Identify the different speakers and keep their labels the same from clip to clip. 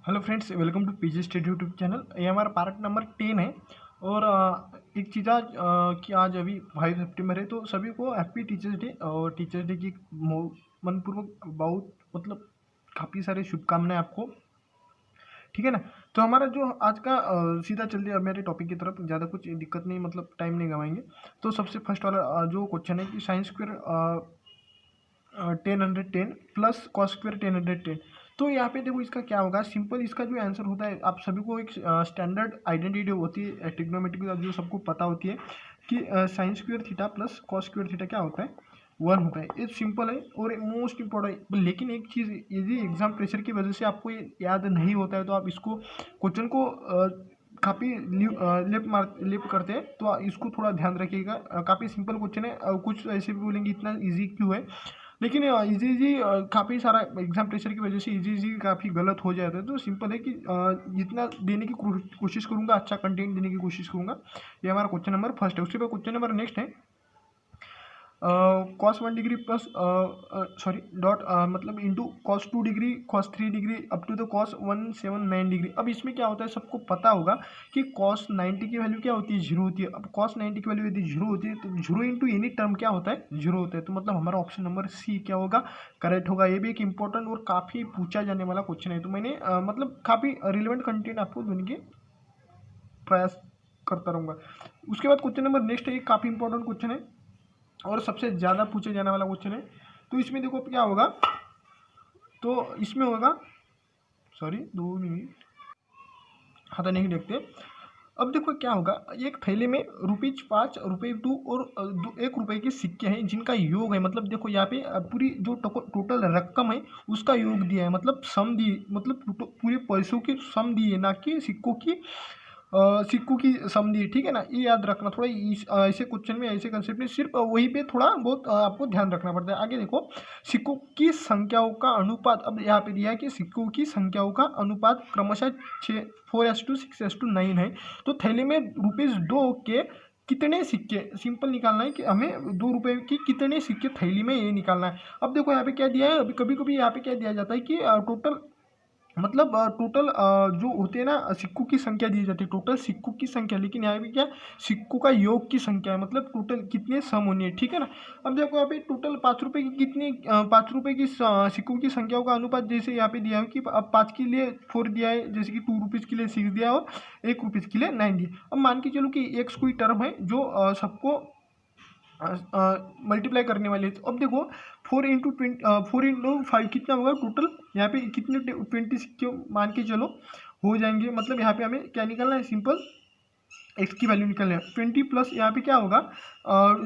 Speaker 1: Hello friends, welcome to PG study YouTube channel. ये हमारा part number 10 है। और एक चीज़ आज कि आज अभी 5 सितंबर है, तो सभी को हैप्पी टीचर्स डे। और टीचर्स डे की मनपूर्वक बहुत मतलब काफ़ी सारे शुभकामनाएं आपको। ठीक है ना। तो हमारा जो आज का सीधा चलते हैं अब मेरे टॉपिक की तरफ, ज़्यादा कुछ दिक्कत नहीं, मतलब टाइम नहीं गवाएंगे। तो सबसे फर्स्ट वाला जो क्वेश्चन है कि science square 1010 plus cos square 1010। तो यहाँ पे देखो इसका क्या होगा, सिंपल इसका जो आंसर होता है, आप सभी को एक स्टैंडर्ड आइडेंटिटी होती है ट्रिग्नोमेट्री जो सबको पता होती है कि sine square theta plus cos square theta क्या होता है, 1 होता है। ये सिंपल है और मोस्ट इंपॉर्टेंट। लेकिन एक चीज़, यदि एग्जाम प्रेशर की वजह से आपको ये याद नहीं होता है, तो आप इसको क्वेश्चन को काफ़ी लिप करते हैं, तो इसको थोड़ा ध्यान रखिएगा। काफ़ी सिंपल क्वेश्चन है। कुछ ऐसे भी बोलेंगे इतना इजी क्यों है, लेकिन इजी इजी काफ़ी सारा एग्जाम प्रेशर की वजह से इजी इजी काफ़ी गलत हो जाता है। तो सिंपल है कि जितना देने की कोशिश करूँगा, अच्छा कंटेंट देने की कोशिश करूँगा। ये हमारा क्वेश्चन नंबर फर्स्ट है। उसके बाद क्वेश्चन नंबर नेक्स्ट है cos 1 degree plus sorry dot मतलब into cos 2 degree cos 3 degree up to the cos 179 degree. अब इसमें क्या होता है, सबको पता होगा कि कॉस 90 की वैल्यू क्या होती है, 0 होती है। अब कॉस 90 की वैल्यू यदि 0 होती है, तो 0 इंटू एनी टर्म क्या होता है, 0 होता है। तो मतलब हमारा ऑप्शन नंबर सी क्या होगा, करेक्ट होगा। ये भी एक इंपॉर्टेंट और काफ़ी पूछा जाने वाला क्वेश्चन है। तो मैंने मतलब काफ़ी रिलेवेंट कंटेंट आपको देने के प्रयास करता रहूँगा। उसके बाद क्वेश्चन नंबर नेक्स्ट है, काफ़ी इंपॉर्टेंट क्वेश्चन है और सबसे ज़्यादा पूछे जाने वाला क्वेश्चन है। तो इसमें देखो क्या होगा, तो इसमें होगा, सॉरी 2 मिनट, हाँ तो नहीं देखते। अब देखो क्या होगा, एक थैले में ₹5, ₹2 और 1 रुपये के सिक्के हैं जिनका योग है। मतलब देखो यहाँ पे पूरी जो टोटल रकम है उसका योग दिया है, मतलब सम दी, मतलब पूरे पैसों की सम दी है, ना कि सिक्कों की सिक्कों की सम दी है। ठीक है ना, ये याद रखना थोड़ा। इस ऐसे क्वेश्चन में, ऐसे कंसेप्ट में सिर्फ वहीं पे थोड़ा बहुत आपको ध्यान रखना पड़ता है। आगे देखो, सिक्कों की संख्याओं का अनुपात। अब यहाँ पे दिया है कि सिक्कों की संख्याओं का अनुपात क्रमशः 4:6:9 है। तो थैले में ₹2 के कितने सिक्के, सिंपल निकालना है कि हमें ₹2 की कितने सिक्के थैली में, ये निकालना है। अब देखो यहाँ पे क्या दिया है, अभी कभी कभी यहाँ पे क्या दिया जाता है कि टोटल, मतलब टोटल जो होते हैं ना, सिक्कों की संख्या दी जाती है, टोटल सिक्कों की संख्या। लेकिन यहाँ पे क्या, सिक्कों का योग की संख्या है, मतलब टोटल कितने सम होनी है। ठीक है ना। अब देखो यहाँ पे टोटल ₹5 की कितनी, ₹5 की सिक्कों की संख्याओं का अनुपात, जैसे यहाँ पे दिया है कि अब 5 के लिए 4 दिया है, जैसे कि ₹2 के लिए 6 दिया है और ₹1 के लिए 9 दिया। अब मान के चलो कि एक्स कोई टर्म है जो सबको मल्टीप्लाई करने वाले हैं। तो अब देखो 4 इंटू 5 कितना होगा टोटल, यहाँ पे कितने 20 सिक्के मान के चलो हो जाएंगे। मतलब यहाँ पे हमें क्या निकालना है, सिंपल एक्स की वैल्यू निकालना है। 20 प्लस यहाँ पे क्या होगा,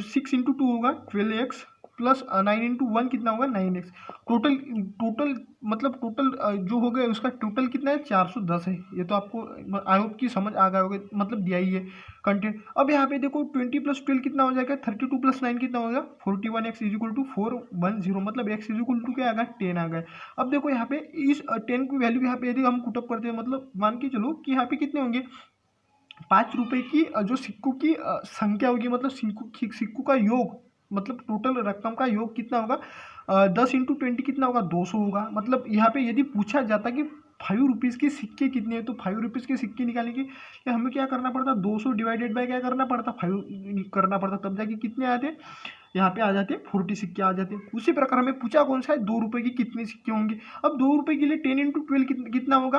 Speaker 1: 6 इंटू 2 होगा 12x प्लस 9 इंटू 1 कितना होगा 9x। टोटल टोटल मतलब टोटल जो हो गया उसका टोटल कितना है, 410 है। ये तो आपको आई होप की समझ आ गया होगा, मतलब दिया ही है कंटेंट। अब यहाँ पे देखो 20 प्लस 12 कितना हो जाएगा, 32 प्लस 9 कितना होगा 41x इज इक्वल टू 410, मतलब x इज इक्वल टू क्या आ गया 10 आ गया। अब देखो यहाँ पे इस 10 की वैल्यू यहाँ पे यदि हम पुटअप करते हैं, मतलब मान के चलो कि यहाँ पे कितने होंगे, ₹5 की जो सिक्कों की संख्या होगी, मतलब सिक्कों का योग, मतलब टोटल रकम का योग कितना होगा, 10 इंटू 20 कितना होगा 200 होगा। मतलब यहाँ पे यदि पूछा जाता कि ₹5 के सिक्के कितने हैं, तो ₹5 के सिक्के निकालने के लिए हमें क्या करना पड़ता, 200 डिवाइडेड बाय क्या करना पड़ता, 5 करना पड़ता, तब जाके कितने आते, यहाँ पे आ जाते 40 सिक्के आ जाते। उसी प्रकार हमें पूछा कौन सा है, ₹2 की कितने सिक्के होंगे। अब ₹2 के लिए 10 इंटू 12 कितना होगा,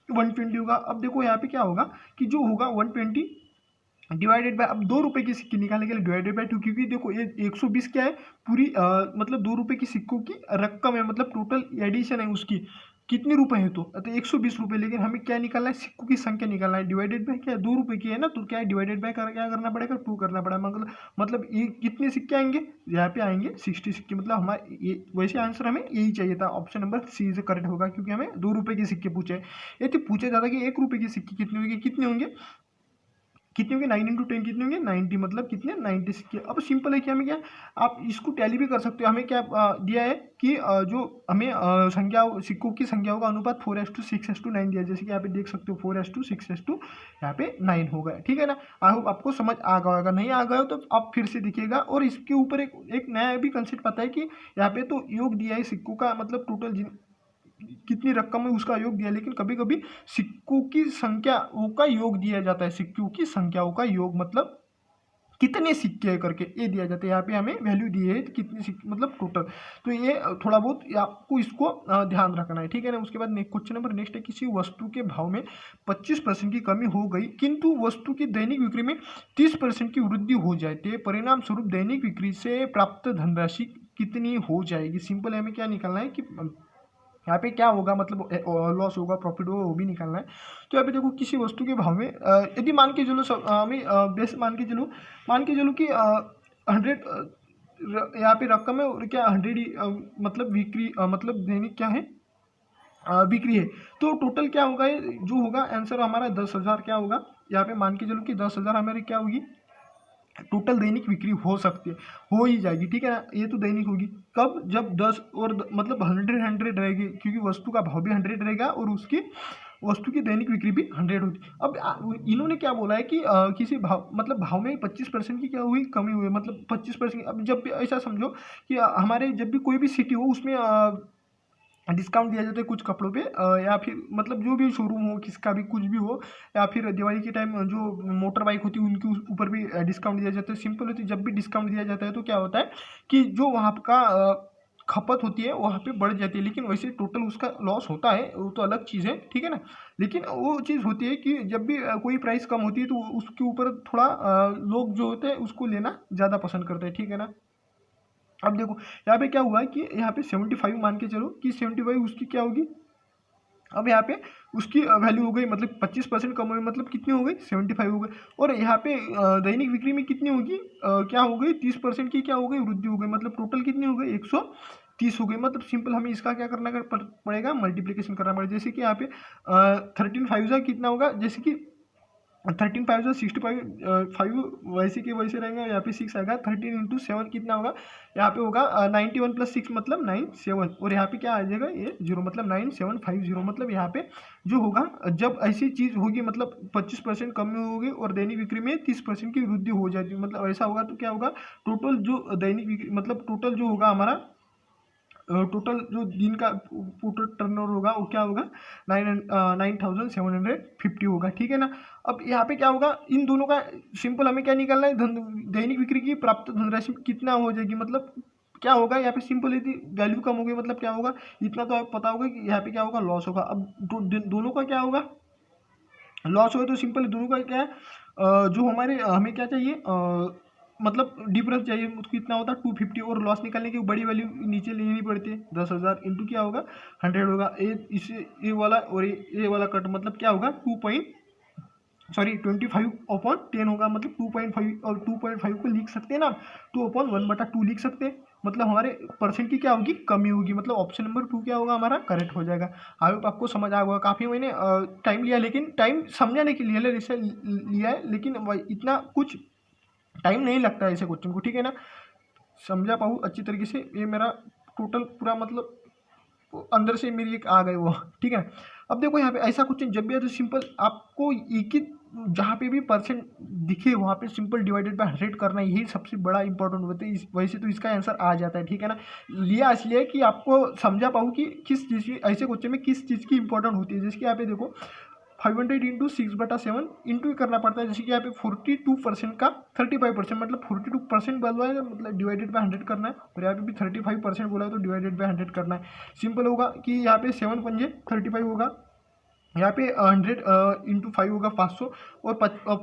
Speaker 1: 120 होगा। अब देखो यहाँ पे क्या होगा कि जो होगा 120 डिवाइडेड बाय, अब ₹2 के सिक्के निकालने के लिए डिवाइडेड बाय 2, क्योंकि देखो ये 120 क्या है, पूरी मतलब ₹2 की सिक्कों की रकम है, मतलब टोटल एडिशन है उसकी, कितने रुपए है, तो ₹120। लेकिन हमें क्या निकालना है, सिक्कों की संख्या निकालना है, डिवाइडेड बाय क्या है, ₹2 की है ना, तो क्या है डिवाइडेड बाय क्या करना पड़ेगा, 2 करना पड़ेगा। मतलब ये कितने सिक्के आएंगे, यहाँ पे आएंगे 60 सिक्के। मतलब हमारे ये वैसे आंसर हमें यही चाहिए था, ऑप्शन नंबर सी से करेक्ट होगा, क्योंकि हमें ₹2 के सिक्के पूछे। यदि पूछा जाता कि ₹1 के सिक्के कितने होंगे, कितने होंगे 9 इंटू 10 कितने होंगे 90, मतलब कितने 90 सिक्के। अब सिंपल है कि हमें क्या, आप इसको टैली भी कर सकते हो। हमें क्या दिया है कि जो हमें संख्या, सिक्कों की संख्याओं का अनुपात 4:6:9 दिया है, जैसे कि यहाँ पे देख सकते हो 4:6 यहाँ पे 9 हो गया। ठीक है ना। आई होप आपको समझ आ गया होगा, नहीं आ गया हो तो आप फिर से देखिएगा। और इसके ऊपर एक नया भी कंसेप्ट पता है कि यहाँ पे तो योग दिया है सिक्कों का, मतलब टोटल कितनी रकम है उसका योग दिया, लेकिन कभी कभी सिक्कों की संख्याओं का योग दिया जाता है। सिक्कों की संख्याओं का योग मतलब कितने सिक्के हैं करके ये दिया जाता है। यहाँ पे हमें वैल्यू दी है कितने सिक्के मतलब टोटल। तो ये थोड़ा बहुत आपको इसको ध्यान रखना है, ठीक है ना। उसके बाद क्वेश्चन नंबर नेक्स्ट है, किसी वस्तु के भाव में 25% की कमी हो गई किंतु वस्तु की दैनिक बिक्री में 30% की वृद्धि हो जाए तो परिणाम स्वरूप दैनिक बिक्री से प्राप्त धनराशि कितनी हो जाएगी। सिंपल हमें क्या निकालना है कि यहाँ पे क्या होगा, मतलब लॉस होगा प्रॉफिट होगा वो भी निकालना है। तो यहाँ पे देखो किसी वस्तु के भाव में यदि मान के चलो हमें बेस मान के चलो कि 100 यहाँ पे रकम है और क्या 100 ही मतलब बिक्री मतलब दैनिक क्या है बिक्री है। तो टोटल क्या होगा ये जो होगा आंसर हमारा 10,000 क्या होगा। यहाँ पे मान के चलो कि 10,000 हमारी क्या होगी टोटल दैनिक बिक्री हो सकती है, हो ही जाएगी, ठीक है ना। ये तो दैनिक होगी कब, जब 10 और मतलब 100 रहेगी, क्योंकि वस्तु का भाव भी 100 रहेगा और उसकी वस्तु की दैनिक बिक्री भी 100 होती। अब इन्होंने क्या बोला है कि किसी भाव मतलब भाव में 25% की क्या हुई कमी हुई, मतलब 25%। अब जब भी ऐसा समझो कि हमारे जब भी कोई भी सिटी हो उसमें डिस्काउंट दिया जाता है कुछ कपड़ों पे या फिर मतलब जो भी शोरूम हो किसका भी कुछ भी हो, या फिर दिवाली के टाइम जो मोटर बाइक होती है उनके ऊपर भी डिस्काउंट दिया जाता है। सिंपल होती है, जब भी डिस्काउंट दिया जाता है तो क्या होता है कि जो वहाँ का खपत होती है वहाँ पे बढ़ जाती है, लेकिन वैसे टोटल उसका लॉस होता है वो तो अलग चीज़ है, ठीक है ना। लेकिन वो चीज़ होती है कि जब भी कोई प्राइस कम होती है तो उसके ऊपर थोड़ा लोग जो होते हैं उसको लेना ज़्यादा पसंद करते हैं, ठीक है ना। अब देखो यहाँ पे क्या हुआ है कि यहाँ पे 75 मान के चलो कि 75 उसकी क्या होगी। अब यहाँ पे उसकी वैल्यू हो गई मतलब 25% कम हुई, मतलब कितनी हो गई 75 हो गई। और यहाँ पे दैनिक बिक्री में कितनी होगी क्या हो गई 30% की क्या हो गई वृद्धि हो गई, मतलब टोटल कितनी हो गई 130 हो गई। मतलब सिंपल हमें इसका क्या करना पड़ेगा मल्टीप्लिकेशन करना पड़ेगा। जैसे कि यहाँ पे 13 कितना होगा, जैसे कि 13 5 65 5 वैसे के वैसे रहेंगे। यहाँ पे 6 आएगा, 13 × 7 कितना होगा, यहाँ पे होगा 91 + 6 मतलब 97, और यहाँ पे क्या आ जाएगा ये 0 मतलब 9750। मतलब यहाँ पे जो होगा जब ऐसी चीज़ होगी मतलब 25% कमी होगी और दैनिक बिक्री में 30% की वृद्धि हो जाती है, मतलब ऐसा होगा तो क्या होगा टोटल जो दैनिक बिक्री मतलब टोटल जो होगा हमारा टोटल जो दिन का टोटल टर्नओवर होगा वो क्या होगा 9,750 होगा, ठीक है ना। अब यहाँ पे क्या होगा इन दोनों का सिंपल हमें क्या निकालना है दैनिक बिक्री की प्राप्त धनराशि कितना हो जाएगी, मतलब क्या होगा यहाँ पे सिंपल यदि वैल्यू कम हो गई मतलब क्या होगा इतना तो आपको पता होगा कि यहाँ पे क्या होगा लॉस होगा। अब दोनों का क्या होगा लॉस होगा, तो सिंपल दोनों का क्या है जो हमारे हमें क्या चाहिए मतलब डिफरेंस चाहिए उसको कितना होता है 250, और लॉस निकालने की बड़ी वैल्यू नीचे लेनी पड़ती है 10,000 इंटू क्या होगा 100 होगा। ये वाला और ये वाला कट मतलब क्या होगा 25/10 होगा, मतलब 2.5 और 2.5 को लिख सकते हैं ना 2/1/2 लिख सकते हैं। मतलब हमारे परसेंट की क्या होगी कमी होगी, मतलब ऑप्शन नंबर 2 क्या होगा हमारा करेक्ट हो जाएगा। आई होप आपको समझ आ गया। काफ़ी मैंने टाइम लिया, लेकिन टाइम समझाने के लिए लिया है, लेकिन इतना कुछ टाइम नहीं लगता है ऐसे क्वेश्चन को, ठीक है ना। समझा पाऊँ अच्छी तरीके से, ये मेरा टोटल पूरा मतलब अंदर से मेरी एक आ गए वो, ठीक है। अब देखो यहाँ पे ऐसा क्वेश्चन जब भी है तो सिंपल आपको एक ही जहाँ पे भी परसेंट दिखे वहाँ पे सिंपल डिवाइडेड बाय 100 करना, यही सबसे बड़ा इंपॉर्टेंट होता है। वैसे तो इसका आंसर आ जाता है, ठीक है ना। लिया इसलिए कि आपको समझा पाऊँ कि किस चीज़ की ऐसे क्वेश्चन में किस चीज़ की इंपॉर्टेंट होती है। जैसे कि यहाँ पे देखो 500 × 6/7 इंटू करना पड़ता है। जैसे कि यहाँ पे 42% का 35% मतलब 42% बोला है मतलब डिवाइडेड बाय 100 करना है, और यहाँ पे भी 35% बोला है तो डिवाइडेड बाय 100 करना है। सिंपल होगा कि यहाँ पे 7 पंजे 35 होगा, यहाँ पे 100 × 5 होगा 500, और 5 ×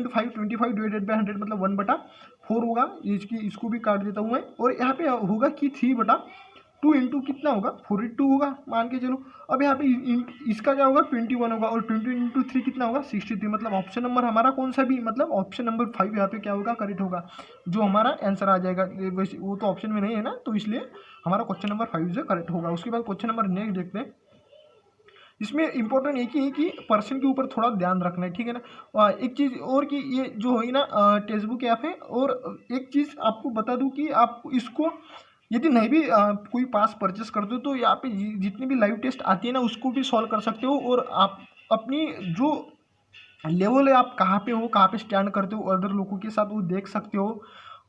Speaker 1: 5 25 डिवाइडेड बाय 100 मतलब 1/4 होगा। इसको भी काट देता हूँ मैं, और यहाँ पे होगा कि 3/2 इंटू कितना होगा 42 होगा मान के चलो। अब यहाँ पे इसका क्या होगा 21 होगा, और 20 × 3 कितना होगा 63, मतलब ऑप्शन नंबर हमारा कौन सा भी मतलब ऑप्शन नंबर 5 यहाँ पे क्या होगा करेक्ट होगा, जो हमारा आंसर आ जाएगा। वैसे वो तो ऑप्शन में नहीं है ना, तो इसलिए हमारा क्वेश्चन नंबर 5 जो करेक्ट होगा। उसके बाद क्वेश्चन नंबर नेक्स्ट देखते हैं। इसमें इंपॉर्टेंट एक ही है कि पर्सन के ऊपर थोड़ा ध्यान रखना है, ठीक है ना। एक चीज़ और कि ये जो है ना टेक्स्ट बुक ऐप है, और एक चीज़ आपको बता दूं कि आप इसको यदि नहीं भी कोई पास परचेस करते हो तो यहाँ पे जितनी भी लाइव टेस्ट आती है ना उसको भी सॉल्व कर सकते हो, और आप अपनी जो लेवल है आप कहाँ पे हो कहाँ पे स्टैंड करते हो अदर लोगों के साथ वो देख सकते हो।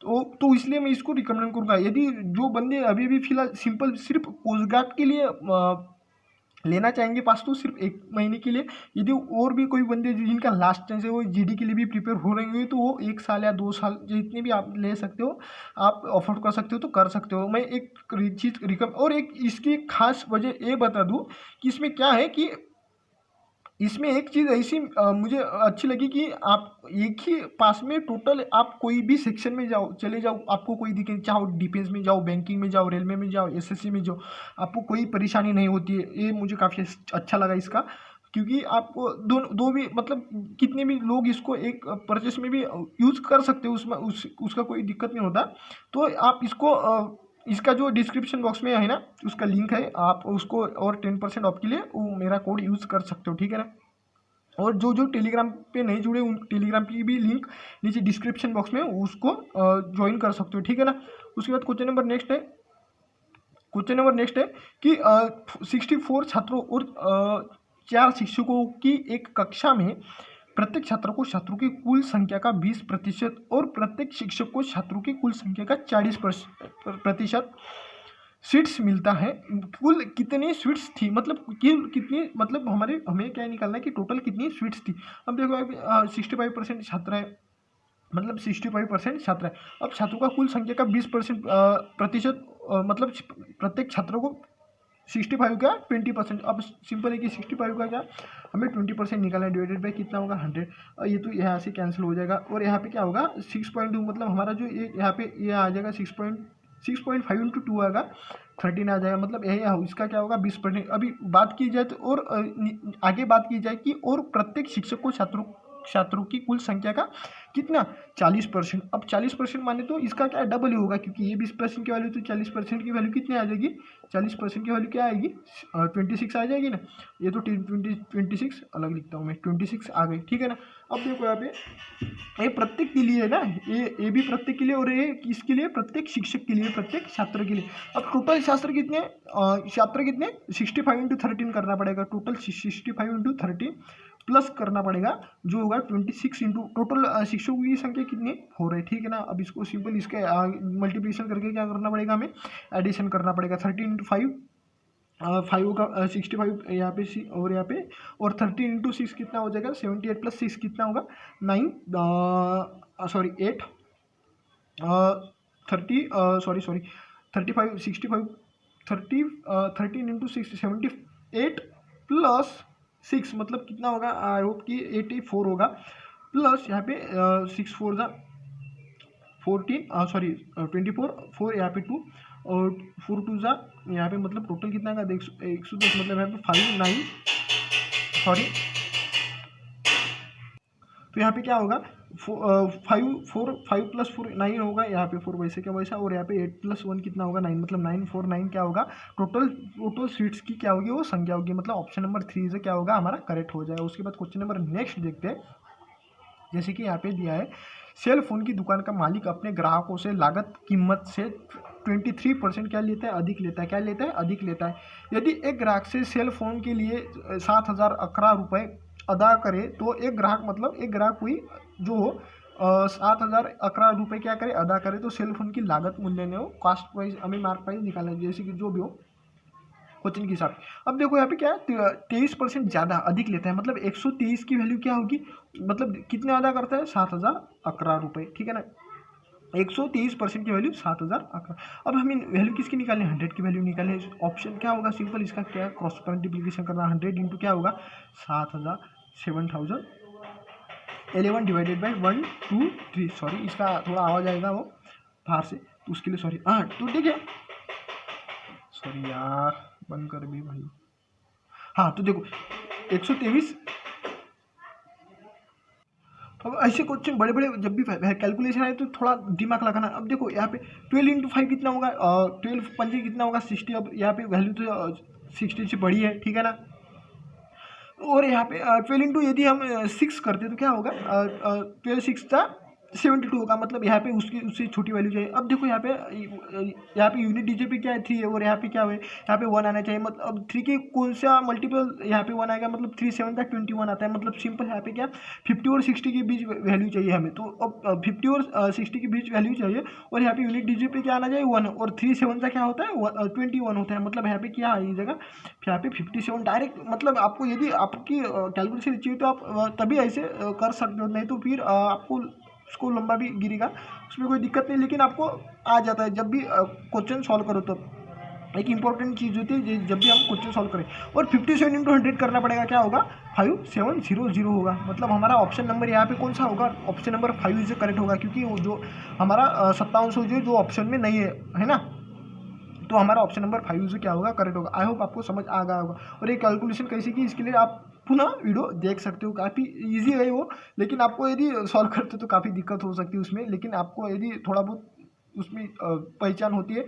Speaker 1: तो इसलिए मैं इसको रिकमेंड करूँगा। यदि जो बंदे अभी भी फिलहाल सिंपल सिर्फ पोस्ट ग्रेड के लिए लेना चाहेंगे पास तो सिर्फ 1 महीने के लिए। यदि और भी कोई बंदे जिनका लास्ट चांस है वो जीडी के लिए भी प्रिपेयर हो रहे हैं तो वो 1 साल या 2 साल जितने भी आप ले सकते हो, आप अफोर्ड कर सकते हो तो कर सकते हो। मैं एक चीज़ और एक इसकी खास वजह ये बता दूँ कि इसमें क्या है कि इसमें एक चीज़ ऐसी मुझे अच्छी लगी कि आप एक ही पास में टोटल आप कोई भी सेक्शन में जाओ, चले जाओ, आपको कोई दिक्कत, चाहो डिफेंस में जाओ, बैंकिंग में जाओ, रेलवे में जाओ, एसएससी में जाओ, आपको कोई परेशानी नहीं होती है। ये मुझे काफ़ी अच्छा लगा इसका, क्योंकि आपको दो भी मतलब कितने भी लोग इसको एक परचेस में भी यूज़ कर सकते हो, उसमें उसका कोई दिक्कत नहीं होता। तो आप इसको इसका जो डिस्क्रिप्शन बॉक्स में है ना, उसका लिंक है, आप उसको और 10% ऑफ के लिए वो मेरा कोड यूज़ कर सकते हो, ठीक है ना। और जो टेलीग्राम पे नहीं जुड़े उन टेलीग्राम की भी लिंक नीचे डिस्क्रिप्शन बॉक्स में उसको ज्वाइन कर सकते हो, ठीक है ना। उसके बाद क्वेश्चन नंबर नेक्स्ट है कि 64 छात्रों और 4 शिक्षकों की एक कक्षा में प्रत्येक छात्र को छात्रों की कुल संख्या का 20% और प्रत्येक शिक्षक को छात्रों की कुल संख्या का 40% स्वीट्स मिलता है। कुल कितनी स्वीट्स थी, मतलब कितनी, मतलब हमें क्या निकालना है कि टोटल कितनी स्वीट्स थी। अब देखो अभी 65% छात्र है, मतलब 65% छात्र है। अब छात्रों का कुल संख्या का 20% मतलब प्रत्येक छात्रों को 65 का 20%। अब सिंपल है कि 65 का क्या हमें 20% निकालना है, डिवाइडेड बाई कितना होगा 100। ये तो यहाँ से कैंसिल हो जाएगा और यहाँ पे क्या होगा 6.2, मतलब हमारा जो ये यहाँ पे ये आ जाएगा 6.5 इंटू 2 आएगा 13 आ जाएगा, मतलब यही इसका क्या होगा 20%। अभी बात की जाए तो और आगे बात की जाए कि और प्रत्येक शिक्षक को छात्रों की कुल संख्या का कितना 40%। अब 40% माने तो इसका क्या डबल ही होगा, क्योंकि ये 20% की वैल्यू तो 40% की वैल्यू कितनी आ जाएगी, 40% की वैल्यू क्या आएगी 26 आ जाएगी ना। ये तो 26 अलग लिखता हूँ मैं, 26 आ गई, ठीक है ना। अब देखो यहाँ पे ये प्रत्येक के लिए है ना, ये भी प्रत्येक के लिए और ये किसके लिए, प्रत्येक शिक्षक के लिए, प्रत्येक छात्र के लिए। अब टोटल छात्र कितने 65 इंटू 13 करना पड़ेगा, टोटल 65 इंटू 13 प्लस करना पड़ेगा जो होगा 26 इंटू टोटल शिक्षकों की संख्या कितनी 4 है, ठीक है ना। अब इसको सिंपल इसके मल्टीप्लिकेशन करके क्या करना पड़ेगा, हमें एडिशन करना पड़ेगा। 13 इंटू 5 5 का 65 यहाँ पे और यहाँ पे, और 13 इंटू 6 कितना हो जाएगा 78 प्लस 6 कितना होगा 9 सॉरी 8 30 सॉरी 35 65 13 इंटू 6 78 प्लस 6 मतलब कितना होगा, आई होप कि 84 होगा, प्लस यहाँ पे 6 4 जा 14 सॉरी 24 4 यहाँ पे 2 और 4 2 जा यहाँ पे, मतलब टोटल कितना का 110, मतलब यहाँ पे 5 9 सॉरी, तो यहाँ पे क्या होगा 5 प्लस 4 9 होगा, यहाँ पे 4 वैसे क्या वैसा, और यहाँ पे 8 प्लस 1 कितना होगा 9, मतलब 9 4 9 क्या होगा टोटल सीट्स की क्या होगी वो संख्या होगी, मतलब ऑप्शन नंबर 3 से क्या होगा हमारा करेक्ट हो जाएगा। उसके बाद क्वेश्चन नंबर नेक्स्ट देखते हैं, जैसे कि यहाँ पे दिया है सेल फोन की दुकान का मालिक अपने ग्राहकों से लागत कीमत से 23% क्या लेता है, अधिक लेता है, क्या लेता है, अधिक लेता है। यदि एक ग्राहक से सेल फोन के लिए 7,011 रुपये अदा करे तो एक ग्राहक, मतलब एक ग्राहक कोई जो 7,011 रुपये क्या करे अदा करे, तो सेल फोन की लागत मूल्य ने वो कॉस्ट वाइज हमें मार्क प्राइस निकालना है, जैसे कि जो भी हो क्वेश्चन के हिसाब से। अब देखो यहाँ पे क्या है 23% ज़्यादा अधिक लेता है, मतलब 123 की वैल्यू क्या होगी, मतलब कितने अदा करता है 7,011 रुपये, ठीक है ना। 123% की वैल्यू 7,011। अब हमें वैल्यू किसकी निकालनी है 100 की वैल्यू निकालनी है। ऑप्शन क्या होगा सिंपल, इसका क्या क्रॉस मल्टीप्लिकेशन करना 100 इंटू क्या होगा 7,011 डिवाइडेड बाई 1 2 3, सॉरी इसका थोड़ा आवाज़ आएगा वो बाहर से, तो उसके लिए सॉरी। हाँ तो ठीक है, सॉरी यार बंद कर भी भाई। हाँ तो देखो 123। अब ऐसे क्वेश्चन बड़े बड़े जब भी कैलकुलेशन आए तो थोड़ा दिमाग लगाना। अब देखो यहाँ पे 12 इंटू 5 कितना होगा 12 पंजे कितना होगा 60। अब यहाँ पे वैल्यू तो 60 से बड़ी है, ठीक है ना। और यहाँ पे 12 इंटू यदि हम 6 करते तो क्या होगा 12 6 था 72 होगा, मतलब यहाँ पे उसकी उससे छोटी वैल्यू चाहिए। अब देखो यहाँ पे यूनिट डीजे पे क्या है 3 है, और यहाँ पे क्या है, यहाँ पे 1 आना चाहिए। मतलब अब 3 के कौन सा मल्टीपल यहाँ पे 1 आएगा, मतलब 3 7 का 21 आता है। मतलब सिंपल यहाँ पे क्या 50 और 60 के बीच वैल्यू चाहिए हमें। तो अब 50 और 60 के बीच वैल्यू चाहिए, और यहाँ पे यूनिट डीजे पे क्या आना चाहिए 1, और 3 7 का क्या होता है 21 होता है। मतलब यहाँ पे क्या आ जाएगा यहाँ पे 57 डायरेक्ट। मतलब आपको यदि आपकी कैलकुलेशन चाहिए तो आप तभी ऐसे कर सकते हो, नहीं तो फिर आपको उसको लंबा भी गिरेगा, उसमें कोई दिक्कत नहीं। लेकिन आपको आ जाता है जब भी क्वेश्चन सॉल्व करो। तो एक इंपॉर्टेंट चीज़ होती है जब भी हम क्वेश्चन सॉल्व करें, और 57 इंटू 100 करना पड़ेगा, क्या होगा 5700 होगा। मतलब हमारा ऑप्शन नंबर यहाँ पे कौन सा होगा, ऑप्शन नंबर 5 इज करेक्ट होगा, क्योंकि वो जो हमारा 5700 जो ऑप्शन में नहीं है ना, तो हमारा ऑप्शन नंबर 5 से क्या होगा करेक्ट होगा। आई होप आपको समझ आ गया होगा। और ये कैलकुलेशन कैसे की इसके लिए आप पुनः वीडियो देख सकते हो, काफ़ी इजी है वो। लेकिन आपको यदि सॉल्व करते तो काफ़ी दिक्कत हो सकती है उसमें, लेकिन आपको यदि थोड़ा बहुत उसमें पहचान होती है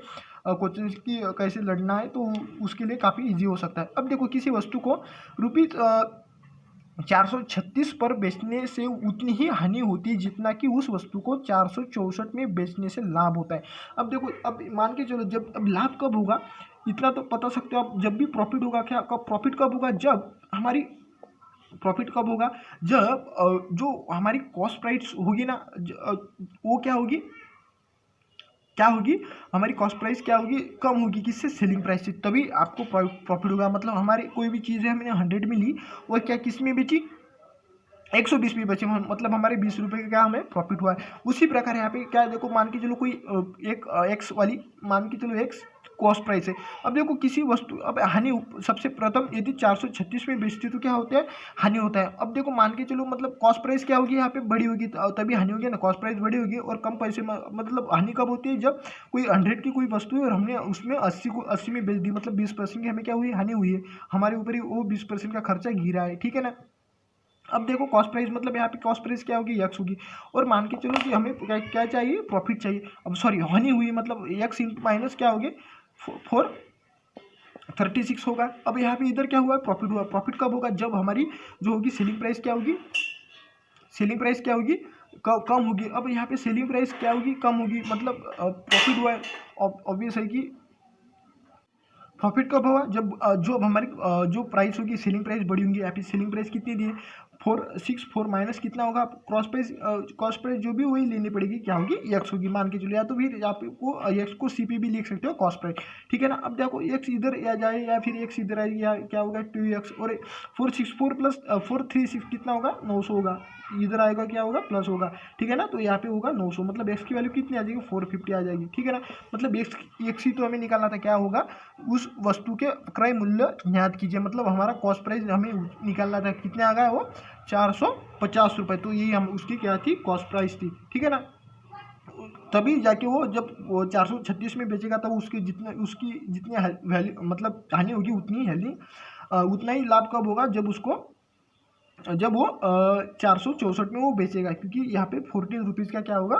Speaker 1: क्वेश्चन की कैसे लड़ना है, तो उसके लिए काफ़ी इजी हो सकता है। अब देखो किसी वस्तु को रुपीज 436 पर बेचने से उतनी ही हानि होती है जितना कि उस वस्तु को 464 में बेचने से लाभ होता है। अब देखो, अब मान के चलो जब अब लाभ कब होगा इतना तो बता सकते हो आप, जब भी प्रॉफिट होगा। क्या कब प्रॉफिट कब होगा, जब हमारी प्रॉफिट कब होगा जब जो हमारी कॉस्ट प्राइस होगी ना, वो क्या होगी हमारी कॉस्ट प्राइस क्या होगी, कम होगी। किससे, सेलिंग प्राइस से, तभी आपको प्रॉफिट होगा। मतलब हमारी कोई भी चीज़ है हमने 100 में ली, और क्या किस में बेची 120 में बचे, मतलब हमारे 20 रुपये का क्या हमें प्रॉफिट हुआ है। उसी प्रकार यहाँ पे क्या देखो, मान के चलो कोई एक एक्स वाली, मान के चलो एक्स कॉस्ट प्राइस है। अब देखो किसी वस्तु, अब हानि सबसे प्रथम यदि 436 में बेचती तो क्या होता है, हानि होता है। अब देखो मान के चलो, मतलब कॉस्ट प्राइस क्या होगी यहाँ पे बड़ी होगी, तभी हानि होगी ना, कॉस्ट प्राइस बड़ी होगी और कम पैसे में। मतलब हानि कब होती है, जब कोई 100 की कोई वस्तु है और हमने उसमें 80 में बेच दी, मतलब 20% की हमें क्या हुई, हानि हुई है। हमारे ऊपर ही वो 20% का खर्चा गिरा है, ठीक है ना। अब देखो कॉस्ट प्राइस, मतलब यहाँ पे कॉस्ट प्राइस क्या होगी, यक्स होगी। और मान के चलो कि हमें क्या चाहिए, प्रॉफिट चाहिए। अब सॉरी हानि हुई, मतलब यक्स माइनस क्या होगी 436 होगा। अब यहाँ पे इधर क्या हुआ, प्रॉफिट हुआ। प्रॉफिट कब होगा, जब हमारी जो होगी सेलिंग प्राइस क्या होगी, कम होगी। अब यहाँ पे सेलिंग प्राइस क्या होगी, कम होगी, मतलब प्रॉफिट हुआ है। ऑब्वियस है कि प्रॉफिट कब होगा, जब जो हमारी जो प्राइस होगी सेलिंग प्राइस बड़ी होगी। यहाँ पे सेलिंग प्राइस कितनी दी है 464 माइनस कितना होगा कॉस्ट प्राइस जो भी वही लेनी पड़ेगी, क्या होगी एक्स होगी मान के चलो। या तो फिर आपको एक्स को सी पी भी लिख सकते हो कॉस्ट प्राइस, ठीक है ना। अब देखो एक्स इधर या जाए या फिर एक्स इधर आए, या क्या होगा 2x, और 464 प्लस 436 कितना होगा 900 होगा। इधर आएगा क्या होगा प्लस होगा, ठीक है ना। तो यहाँ पे होगा 900, मतलब एक्स की वैल्यू कितनी आ जाएगी 450 आ जाएगी, ठीक है ना। मतलब एक्स ही तो हमें निकालना था, क्या होगा उस वस्तु के क्रय मूल्य ज्ञात कीजिए। मतलब हमारा कॉस्ट प्राइस हमें निकालना था, कितने आ गया वो 450 रुपये। तो यही हम उसकी क्या थी, कॉस्ट प्राइस थी, ठीक है ना। तभी जाके वो जब वो 436 में बेचेगा तब उसकी जितनी वैल्यू मतलब हानि होगी उतना ही लाभ कब होगा, जब वो 464 में वो बेचेगा। क्योंकि यहाँ पे 14 रुपीज़ का क्या होगा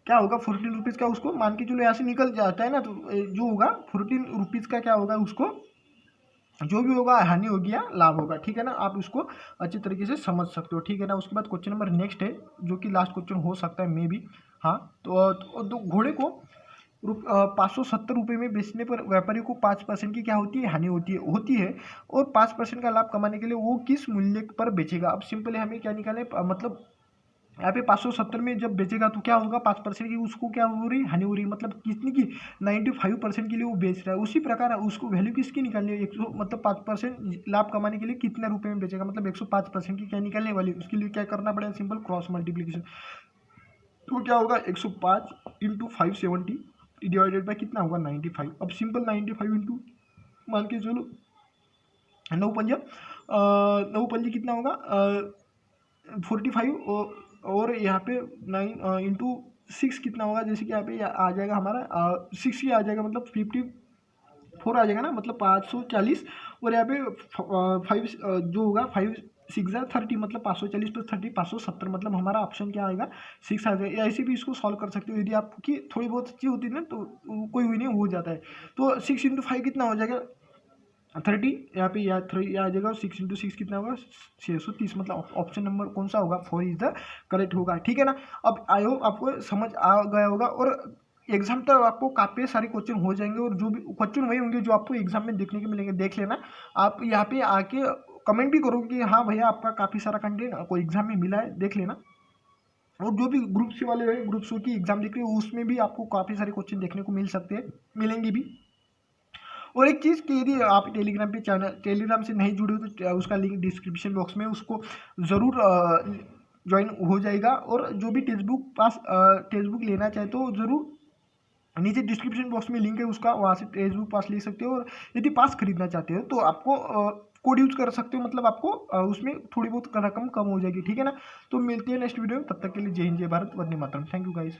Speaker 1: 14 रुपीज़ का उसको मान के चलो यहाँ से निकल जाता है ना। तो जो होगा 14 रुपीज़ का क्या होगा, उसको जो भी होगा हानि होगी या लाभ होगा, ठीक है ना। आप उसको अच्छी तरीके से समझ सकते हो, ठीक है ना। उसके बाद क्वेश्चन नंबर नेक्स्ट है, जो कि लास्ट क्वेश्चन हो सकता है मे बी। हाँ, तो घोड़े को 570 रुपये में बेचने पर व्यापारी को 5% की क्या होती है, हानि होती है। और 5% का लाभ कमाने के लिए वो किस मूल्य पर बेचेगा। अब सिंपली हमें क्या निकाले, मतलब यहाँ पे 570 में जब बेचेगा तो क्या होगा 5% की उसको क्या हो रही हानि हो रही, मतलब कितनी की 95% के लिए वो बेच रहा है। उसी प्रकार उसको वैल्यू किसकी निकालनी है, 100 मतलब 5% लाभ कमाने के लिए कितने रुपए में बेचेगा, मतलब 105% की क्या निकालने वाली। उसके लिए क्या करना पड़ेगा, सिंपल क्रॉस मल्टीप्लीकेशन। तो क्या होगा 105 इंटू 570 डिवाइडेड बाई कितना होगा 95। अब सिंपल 95 इंटू मान के चलो 9 पंजे कितना होगा 45, और यहाँ पे 9 इंटू 6 कितना होगा, जैसे कि यहाँ पे आ जाएगा हमारा 6 ही आ जाएगा, मतलब 54 आ जाएगा ना, मतलब 540। और यहाँ पे 5 जो होगा 5 6 30, मतलब 540 प्लस 30 570, मतलब हमारा ऑप्शन क्या आएगा 6 आ जाएगा। ऐसे भी इसको सॉल्व कर सकते हो, यदि आपकी थोड़ी बहुत अच्छी होती है ना तो कोई हुई नहीं हो जाता है। तो 6 इंटू 5 कितना हो जाएगा 30 यहाँ पे या 3 आ जाएगा, और 6 × 6 कितना होगा 630, मतलब ऑप्शन नंबर कौन सा होगा 4 इज द करेक्ट होगा। ठीक है ना। अब आई होप आपको समझ आ गया होगा, और एग्जाम तक आपको काफ़ी सारे क्वेश्चन हो जाएंगे, और जो भी क्वेश्चन वही होंगे जो आपको एग्जाम में देखने को मिलेंगे, देख लेना। आप यहाँ पे आके कमेंट भी करो कि हाँ भैया आपका काफ़ी सारा कंटेंट आपको एग्जाम में मिला है, देख लेना। और जो भी ग्रुप सी वाले हैं, ग्रुप सी की एग्जाम देख रहे हो, उसमें भी आपको काफ़ी सारे क्वेश्चन देखने को मिल सकते हैं, मिलेंगे भी। और एक चीज़ कि यदि आप टेलीग्राम पे चैनल टेलीग्राम से नहीं जुड़े हो तो उसका लिंक डिस्क्रिप्शन बॉक्स में, उसको ज़रूर ज्वाइन हो जाएगा। और जो भी टेक्स्ट बुक लेना चाहे तो ज़रूर नीचे डिस्क्रिप्शन बॉक्स में लिंक है उसका, वहाँ से टेक्स्ट बुक पास ले सकते हो। और यदि पास खरीदना चाहते हो तो आपको कोड यूज़ कर सकते हो, मतलब आपको उसमें थोड़ी बहुत रकम कम हो जाएगी। ठीक है ना। तो मिलते हैं नेक्स्ट वीडियो में, तब तक के लिए जय हिंद जय Bharat Vande Mataram. Thank you guys.